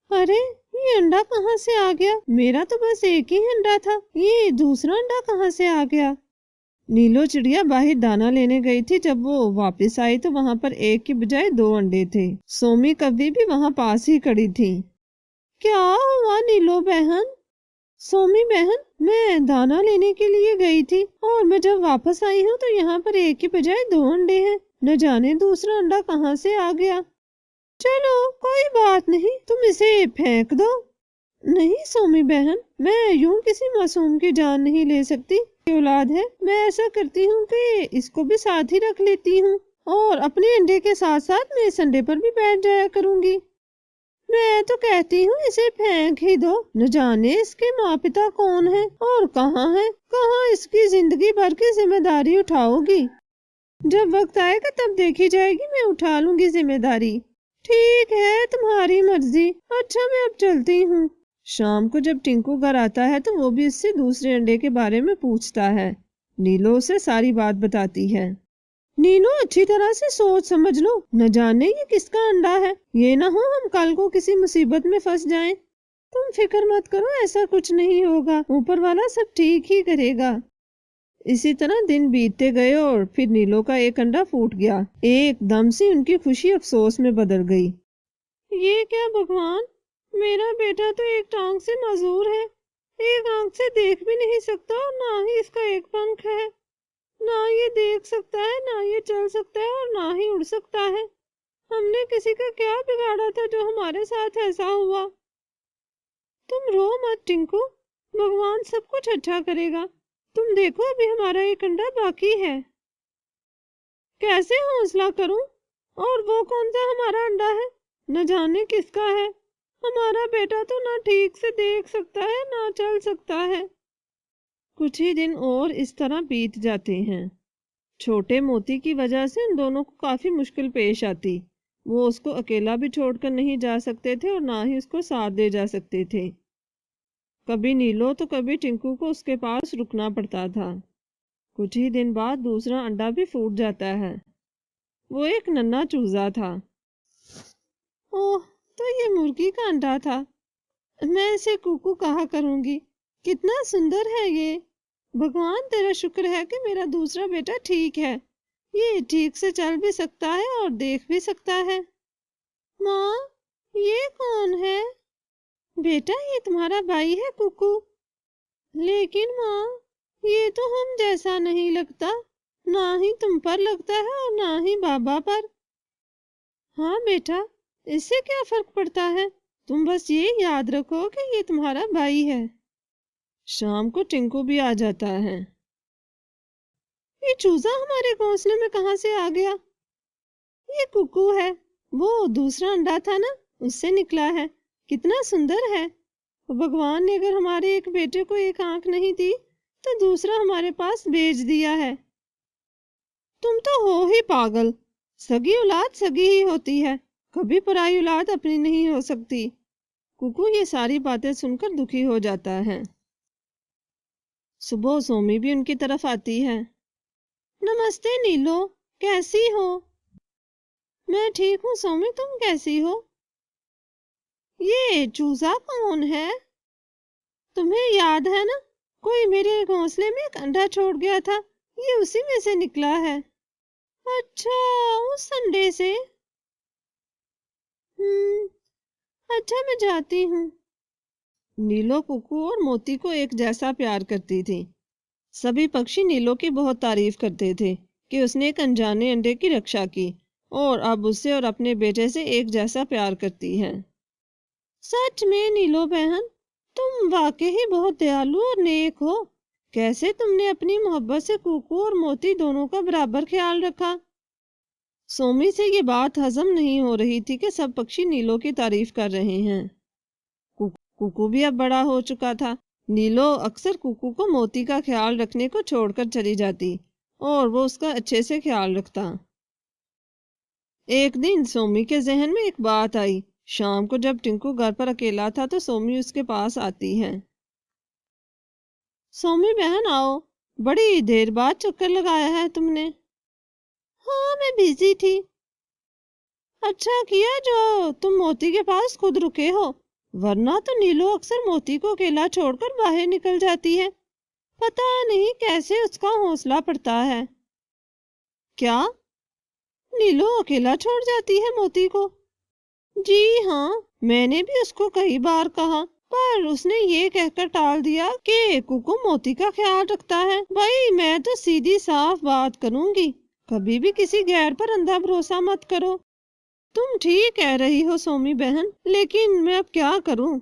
ارے یہ انڈا کہاں سے آ گیا؟ میرا تو بس ایک ہی انڈا تھا، یہ دوسرا انڈا کہاں سے آ گیا؟ نیلو چڑیا باہر دانا لینے گئی تھی، جب وہ واپس آئی تو وہاں پر ایک کی بجائے 2 انڈے تھے۔ سومی کبھی بھی وہاں پاس ہی کھڑی تھی۔ کیا ہوا نیلو بہن؟ سومی بہن، میں دانا لینے کے لیے گئی تھی اور میں جب واپس آئی ہوں تو یہاں پر ایک کی بجائے 2 انڈے ہیں، نہ جانے دوسرا انڈا کہاں سے آ گیا۔ چلو کوئی بات نہیں، تم اسے پھینک دو۔ نہیں سومی بہن، میں یوں کسی معصوم کی جان نہیں لے سکتی، یہ اولاد ہے۔ میں ایسا کرتی ہوں کہ اس کو بھی ساتھ ہی رکھ لیتی ہوں اور اپنے انڈے کے ساتھ ساتھ میں اس انڈے پر بھی بیٹھ جایا کروں گی۔ میں تو کہتی ہوں اسے پھینک ہی دو، نہ جانے اس کے ماں پتا کون ہیں اور کہاں ہیں، کہاں اس کی زندگی بھر کی ذمہ داری اٹھاؤ گی۔ جب وقت آئے گا تب دیکھی جائے گی، میں اٹھا لوں گی ذمہ داری۔ ٹھیک ہے، تمہاری مرضی۔ اچھا میں اب چلتی ہوں۔ شام کو جب ٹنکو گھر آتا ہے تو وہ بھی اس سے دوسرے انڈے کے بارے میں پوچھتا ہے۔ نیلو اسے ساری بات بتاتی ہے۔ نیلو اچھی طرح سے سوچ سمجھ لو، نہ جانے یہ کس کا انڈا ہے، یہ نہ ہو ہم کل کو کسی مصیبت میں پھنس جائیں۔ تم فکر مت کرو، ایسا کچھ نہیں ہوگا، اوپر والا سب ٹھیک ہی کرے گا۔ اسی طرح دن بیتتے گئے اور پھر نیلو کا ایک انڈا پھوٹ گیا۔ ایک دم سے ان کی خوشی افسوس میں بدل گئی۔ یہ کیا بھگوان، میرا بیٹا تو ایک ٹانگ سے معذور ہے، ایک آنکھ سے دیکھ بھی نہیں سکتا اور نہ ہی اس کا ایک پنکھ ہے، نہ یہ دیکھ سکتا ہے، نہ یہ چل سکتا ہے اور نہ ہی اڑ سکتا ہے۔ ہم نے کسی کا کیا بگاڑا تھا جو ہمارے ساتھ ایسا ہوا؟ تم رو مت ٹنکو، بھگوان سب کچھ اچھا کرے گا۔ تم دیکھو ابھی ہمارا ایک انڈا باقی ہے۔ کیسے حوصلہ کروں؟ اور وہ کون سا ہمارا انڈا ہے؟ نہ جانے کس کا ہے۔ ہمارا بیٹا تو نہ ٹھیک سے دیکھ سکتا ہے نہ چل سکتا ہے۔ کچھ ہی دن اور اس طرح بیت جاتے ہیں۔ چھوٹے موتی کی وجہ سے ان دونوں کو کافی مشکل پیش آتی۔ وہ اس کو اکیلا بھی چھوڑ کر نہیں جا سکتے تھے اور نہ ہی اس کو ساتھ دے جا سکتے تھے۔ کبھی نیلو تو کبھی ٹنکو کو اس کے پاس رکنا پڑتا تھا۔ کچھ ہی دن بعد دوسرا انڈا بھی پھوٹ جاتا ہے۔ وہ ایک ننھا چوزا تھا۔ اوہ، تو یہ مرغی کا انڈا تھا۔ میں اسے کوکو کہا کروں گی۔ کتنا سندر ہے یہ۔ بھگوان تیرا شکر ہے کہ میرا دوسرا بیٹا ٹھیک ہے، یہ ٹھیک سے چل بھی سکتا ہے اور دیکھ بھی سکتا ہے۔ ماں، یہ کون ہے؟ بیٹا یہ تمہارا بھائی ہے کوکو۔ لیکن ماں، یہ تو ہم جیسا نہیں لگتا، نہ ہی تم پر لگتا ہے اور نہ ہی بابا پر۔ ہاں بیٹا، اس سے کیا فرق پڑتا ہے، تم بس یہ یاد رکھو کہ یہ تمہارا بھائی ہے۔ شام کو ٹنکو بھی آ جاتا ہے۔ یہ چوزا ہمارے گھونسلے میں کہاں سے آ گیا؟ یہ کوکو ہے، وہ دوسرا انڈا تھا نا، اس سے نکلا ہے۔ کتنا سندر ہے۔ بھگوان نے اگر ہمارے ایک بیٹے کو ایک آنکھ نہیں دی تو دوسرا ہمارے پاس بھیج دیا ہے۔ تم تو ہو ہی پاگل، سگی اولاد سگی ہی ہوتی ہے، کبھی پرائی اولاد اپنی نہیں ہو سکتی۔ کوکو یہ ساری باتیں سن کر دکھی ہو جاتا ہے۔ صبح سومی بھی ان کی طرف آتی ہے۔ نمستے نیلو، کیسی ہو؟ میں ٹھیک ہوں سومی، تم کیسی ہو؟ یہ چوزا کون ہے؟ تمہیں یاد ہے نا، کوئی میرے گھونسلے میں ایک انڈا چھوڑ گیا تھا، یہ اسی میں سے نکلا ہے۔ اچھا، اس انڈے سے؟ اچھا میں جاتی ہوں۔ نیلو کوکو اور موتی کو ایک جیسا پیار کرتی تھی۔ سبھی پکشی نیلو کی بہت تعریف کرتے تھے کہ اس نے ایک انجانے انڈے کی رکشا کی اور اب اس سے اور اپنے بیٹے سے ایک جیسا پیار کرتی ہے۔ سچ میں نیلو بہن، تم واقعی بہت دیالو اور نیک ہو۔ کیسے تم نے اپنی محبت سے کوکو اور موتی دونوں کا برابر خیال رکھا؟ سومی سے یہ بات ہضم نہیں ہو رہی تھی کہ سب پکشی نیلو کی تعریف کر رہے ہیں۔ کوکو بھی اب بڑا ہو چکا تھا۔ نیلو اکثر کوکو کو موتی کا خیال رکھنے کو چھوڑ کر چلی جاتی اور وہ اس کا اچھے سے خیال رکھتا۔ ایک دن سومی کے ذہن میں ایک بات آئی۔ شام کو جب ٹنکو گھر پر اکیلا تھا تو سومی اس کے پاس آتی ہے۔ سومی بہن آؤ، بڑی دیر بعد چکر لگایا ہے تم نے۔ ہاں میں بیزی تھی۔ اچھا کیا جو تم موتی کے پاس خود رکے ہو، ورنہ تو نیلو اکثر موتی کو اکیلا چھوڑ کر باہر نکل جاتی ہے، پتہ نہیں کیسے اس کا حوصلہ پڑتا ہے۔ کیا نیلو اکیلا چھوڑ جاتی ہے موتی کو؟ جی ہاں، میں نے بھی اس کو کئی بار کہا، پر اس نے یہ کہہ کر ٹال دیا کہ کوکو موتی کا خیال رکھتا ہے۔ بھائی میں تو سیدھی صاف بات کروں گی، کبھی بھی کسی غیر پر اندھا بھروسہ مت کرو۔ تم ٹھیک کہہ رہی ہو سومی بہن، لیکن میں اب کیا کروں؟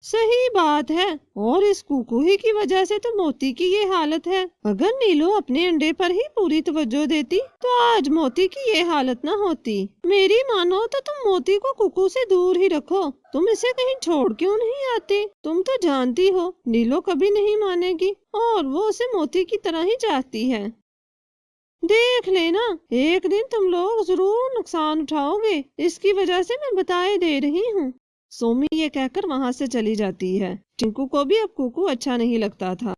صحیح بات ہے، اور اس کوکو ہی کی وجہ سے تو موتی کی یہ حالت ہے۔ اگر نیلو اپنے انڈے پر ہی پوری توجہ دیتی تو آج موتی کی یہ حالت نہ ہوتی۔ میری مانو تو تم موتی کو کوکو سے دور ہی رکھو، تم اسے کہیں چھوڑ کیوں نہیں آتے؟ تم تو جانتی ہو نیلو کبھی نہیں مانے گی، اور وہ اسے موتی کی طرح ہی چاہتی ہے۔ دیکھ لینا، ایک دن تم لوگ ضرور نقصان اٹھاؤ گے، اس کی وجہ سے میں بتائے دے رہی ہوں۔ سومی یہ کہہ کر وہاں سے چلی جاتی ہے۔ ٹنکو کو بھی اب کوکو اچھا نہیں لگتا تھا۔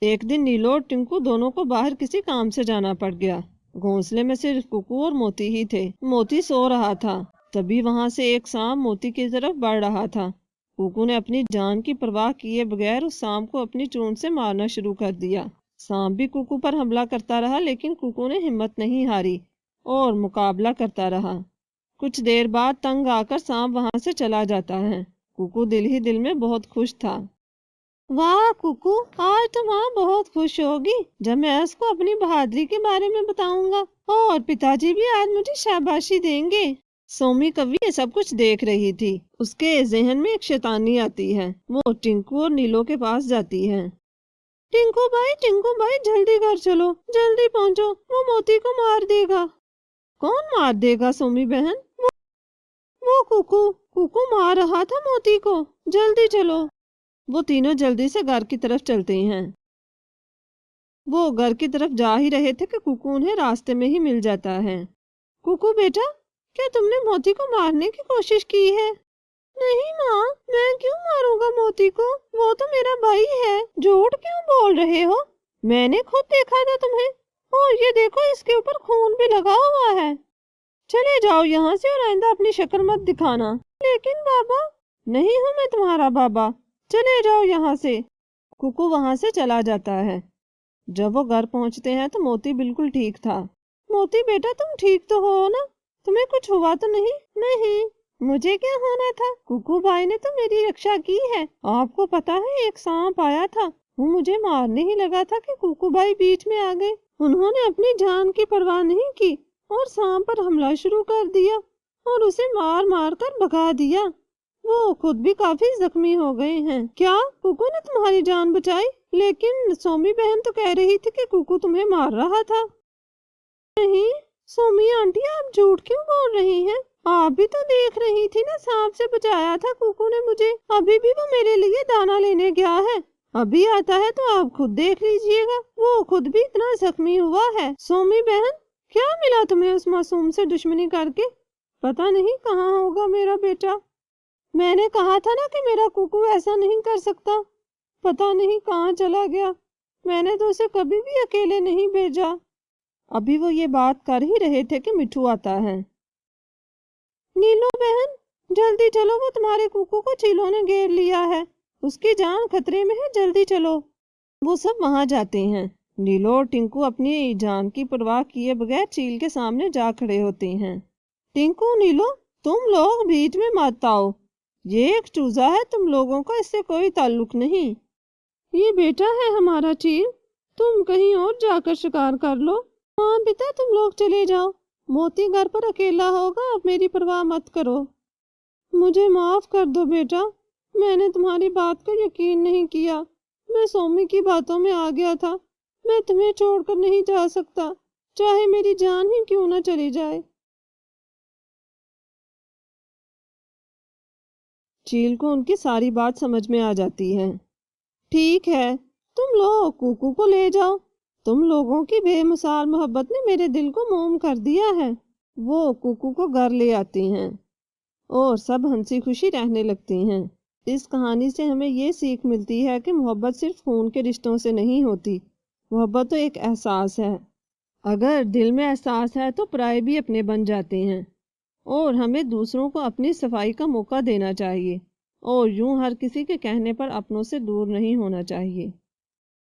ایک دن نیلو اور ٹنکو دونوں کو باہر کسی کام سے جانا پڑ گیا۔ گھونسلے میں صرف کوکو اور موتی ہی تھے۔ موتی سو رہا تھا، تبھی وہاں سے ایک سانپ موتی کی طرف بڑھ رہا تھا۔ کوکو نے اپنی جان کی پرواہ کیے بغیر اس سانپ کو اپنی چونچ سے مارنا شروع کر دیا۔ سانپ بھی کوکو پر حملہ کرتا رہا، لیکن کوکو نے ہمت نہیں ہاری اور مقابلہ کرتا رہا۔ کچھ دیر بعد تنگ آ کر سانپ وہاں سے چلا جاتا ہے۔ کوکو دل ہی دل میں بہت خوش تھا۔ واہ کوکو، آج تو ماں بہت خوش ہوگی جب میں اس کو اپنی بہادری کے بارے میں بتاؤں گا، اور پتا جی بھی آج مجھے شاباشی دیں گے۔ سومی کبھی یہ سب کچھ دیکھ رہی تھی۔ اس کے ذہن میں ایک شیطانی آتی ہے۔ وہ ٹنکو اور نیلو کے پاس جاتی ہے۔ ٹنکو بھائی جلدی گھر چلو، جلدی پہنچو، وہ موتی کو مار دے گا۔ کون مار دے گا سومی بہن؟ وہ کوکو مار رہا تھا موتی کو، جلدی چلو۔ وہ تینوں جلدی سے گھر کی طرف چلتے ہیں۔ وہ گھر کی طرف جا ہی رہے تھے کہ کوکو انہیں راستے میں ہی مل جاتا ہے۔ کوکو بیٹا، کیا تم نے موتی کو مارنے کی کوشش کی ہے؟ نہیں ماں، میں کیوں ماروں گا موتی کو؟ وہ تو میرا بھائی ہے، جھوٹ کیوں بول رہے ہو؟ میں نے خود دیکھا تھا تمہیں، اور یہ دیکھو اس کے اوپر خون بھی لگا ہوا ہے۔ چلے جاؤ یہاں سے، اور آئندہ اپنی شکل مت دکھانا۔ لیکن بابا، نہیں ہوں میں تمہارا بابا، چلے جاؤ یہاں سے۔ کوکو وہاں سے چلا جاتا ہے۔ جب وہ گھر پہنچتے ہیں تو موتی بالکل ٹھیک تھا۔ موتی بیٹا، تم ٹھیک تو ہو نا؟ تمہیں کچھ ہوا تو نہیں؟ نہیں، مجھے کیا ہونا تھا؟ کوکو بھائی نے تو میری رکشا کی ہے۔ آپ کو پتا ہے ایک سانپ آیا تھا، وہ مجھے مارنے ہی لگا تھا کہ کوکو بھائی بیچ میں آ گئے۔ انہوں نے اپنی جان کی پرواہ نہیں کی اور سانپ پر حملہ شروع کر دیا اور اسے مار مار کر بھگا دیا۔ وہ خود بھی کافی زخمی ہو گئے ہیں۔ کیا کوکو نے تمہاری جان بچائی؟ لیکن سومی بہن تو کہہ رہی تھی کہ کوکو تمہیں مار رہا تھا۔ نہیں سومی آنٹی، آپ جھوٹ کیوں بول رہی ہیں؟ آپ بھی تو دیکھ رہی تھی نا، سانپ سے بچایا تھا کوکو نے مجھے۔ ابھی بھی وہ میرے لیے دانا لینے گیا ہے، ابھی آتا ہے تو آپ خود دیکھ لیجئے گا، وہ خود بھی اتنا زخمی ہوا ہے۔ سومی بہن، کیا ملا تمہیں اس معصوم سے دشمنی کر کے؟ پتہ نہیں کہاں ہوگا میرا بیٹا۔ میں نے کہا تھا نا کہ میرا کوکو ایسا نہیں کر سکتا، پتہ نہیں کہاں چلا گیا۔ میں نے تو اسے کبھی بھی اکیلے نہیں بھیجا۔ ابھی وہ یہ بات کر ہی رہے تھے کہ مٹھو آتا ہے۔ نیلو بہن، جلدی چلو، وہ تمہارے کوکو کو چیلوں نے گھیر لیا ہے، اس کی جان خطرے میں ہے، جلدی چلو۔ وہ سب وہاں جاتے ہیں۔ نیلو اور ٹنکو اپنی جان کی پرواہ کیے بغیر چیل کے سامنے جا کھڑے ہوتے ہیں۔ ٹنکو، نیلو، تم لوگ بیچ میں مت آؤ، یہ ایک چوزا ہے، تم لوگوں کا اس سے کوئی تعلق نہیں۔ یہ بیٹا ہے ہمارا چیل، تم کہیں اور جا کر شکار کر لو۔ ہاں بیٹا، تم لوگ چلے جاؤ، موتی گھر پر اکیلا ہوگا، اب میری پرواہ مت کرو۔ مجھے معاف کر دو بیٹا، میں نے تمہاری بات کو یقین نہیں کیا، میں سومی کی باتوں میں آ گیا تھا۔ میں تمہیں چھوڑ کر نہیں جا سکتا، چاہے میری جان ہی کیوں نہ چلی جائے۔ چیل کو ان کی ساری بات سمجھ میں آ جاتی ہے۔ ٹھیک ہے، تم لوگ کوکو کو لے جاؤ، تم لوگوں کی بے مثال محبت نے میرے دل کو موم کر دیا ہے۔ وہ کوکو کو گھر لے آتے ہیں اور سب ہنسی خوشی رہنے لگتے ہیں۔ اس کہانی سے ہمیں یہ سیکھ ملتی ہے کہ محبت صرف خون کے رشتوں سے نہیں ہوتی، محبت تو ایک احساس ہے۔ اگر دل میں احساس ہے تو پرائے بھی اپنے بن جاتے ہیں، اور ہمیں دوسروں کو اپنی صفائی کا موقع دینا چاہیے اور یوں ہر کسی کے کہنے پر اپنوں سے دور نہیں ہونا چاہیے۔